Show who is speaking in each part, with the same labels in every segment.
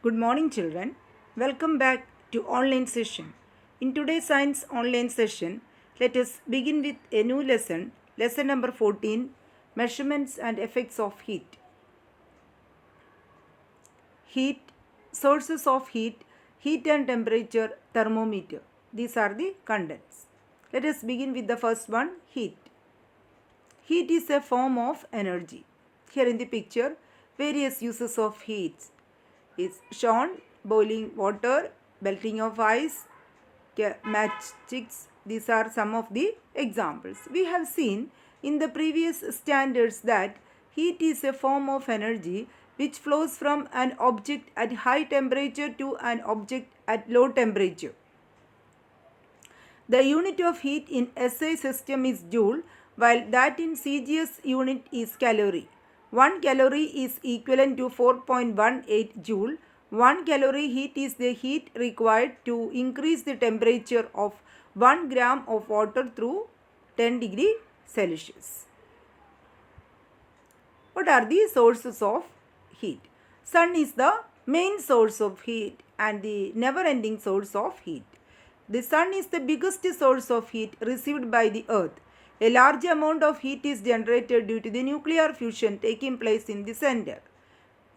Speaker 1: Good morning, children. Welcome back to online session. In today's science online session, let us begin with a new lesson, lesson number 14, measurements and effects of heat. Heat, sources of heat and temperature, thermometer. These are the contents. Let us begin with the first one, heat. Heat is a form of energy. Here in the picture, various uses of heat is shown: boiling water, melting of ice, matchsticks. These are some of the examples. We have seen in the previous standards that heat is a form of energy which flows from an object at high temperature to an object at low temperature. The unit of heat in SI system is joule, while that in CGS unit is calorie. 1 calorie is equivalent to 4.18 joule. 1 calorie heat is the heat required to increase the temperature of 1 gram of water through 10 degree Celsius. What are the sources of heat? Sun is the main source of heat and the never-ending source of heat. The sun is the biggest source of heat received by the earth. A large amount of heat is generated due to the nuclear fusion taking place in the center,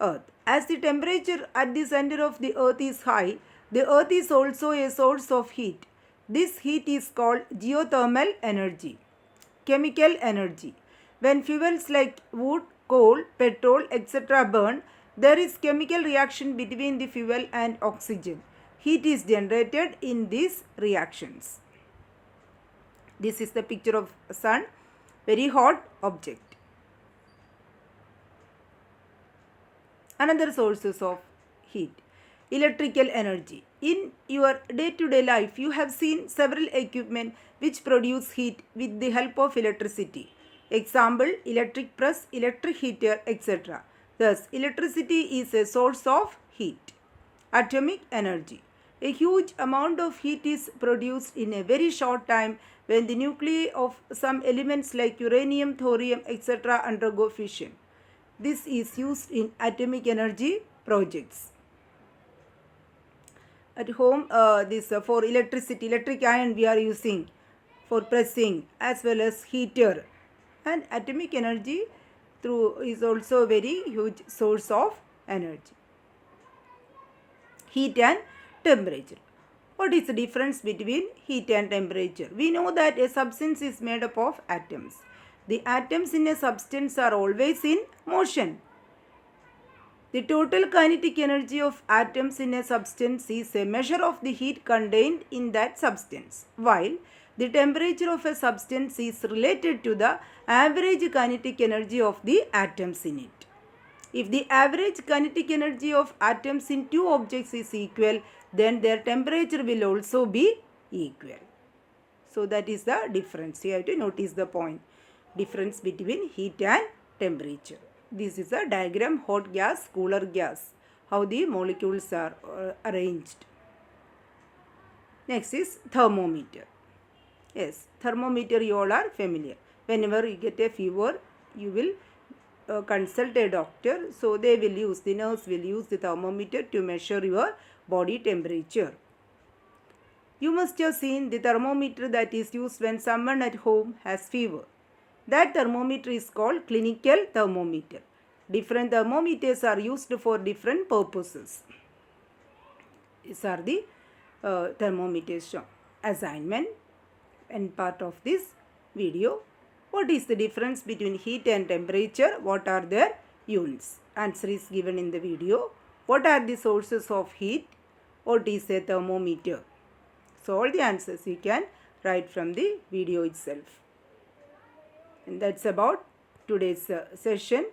Speaker 1: earth. As the temperature at the center of the earth is high, the earth is also a source of heat. This heat is called geothermal energy. Chemical energy. When fuels like wood, coal, petrol, etc. burn, there is chemical reaction between the fuel and oxygen. Heat is generated in these reactions. This is the picture of sun, very hot object. Another sources of heat, electrical energy. In your day-to-day life, you have seen several equipment which produce heat with the help of electricity. Example, electric press, electric heater, etc. Thus, electricity is a source of heat. Atomic energy. A huge amount of heat is produced in a very short time when the nuclei of some elements like uranium, thorium, etc. undergo fission. This is used in atomic energy projects. At home, for electricity, electric iron we are using for pressing as well as heater. And atomic energy is also a very huge source of energy. Heat and temperature. What is the difference between heat and temperature? We know that a substance is made up of atoms. The atoms in a substance are always in motion. The total kinetic energy of atoms in a substance is a measure of the heat contained in that substance, while the temperature of a substance is related to the average kinetic energy of the atoms in it. If the average kinetic energy of atoms in two objects is equal, then their temperature will also be equal. So that is the difference. You have to notice the point. Difference between heat and temperature. This is a diagram, hot gas, cooler gas. How the molecules are arranged. Next is thermometer. Yes, thermometer you all are familiar. Whenever you get a fever, you will consult a doctor. So the nurse will use the thermometer to measure your body temperature. You must have seen the thermometer that is used when someone at home has fever. That thermometer is called clinical thermometer. Different thermometers are used for different purposes. These are the thermometers shown. Assignment and part of this video. What is the difference between heat and temperature? What are their units? Answer is given in the video. What are the sources of heat? What is a thermometer? So all the answers you can write from the video itself. And that's about today's session.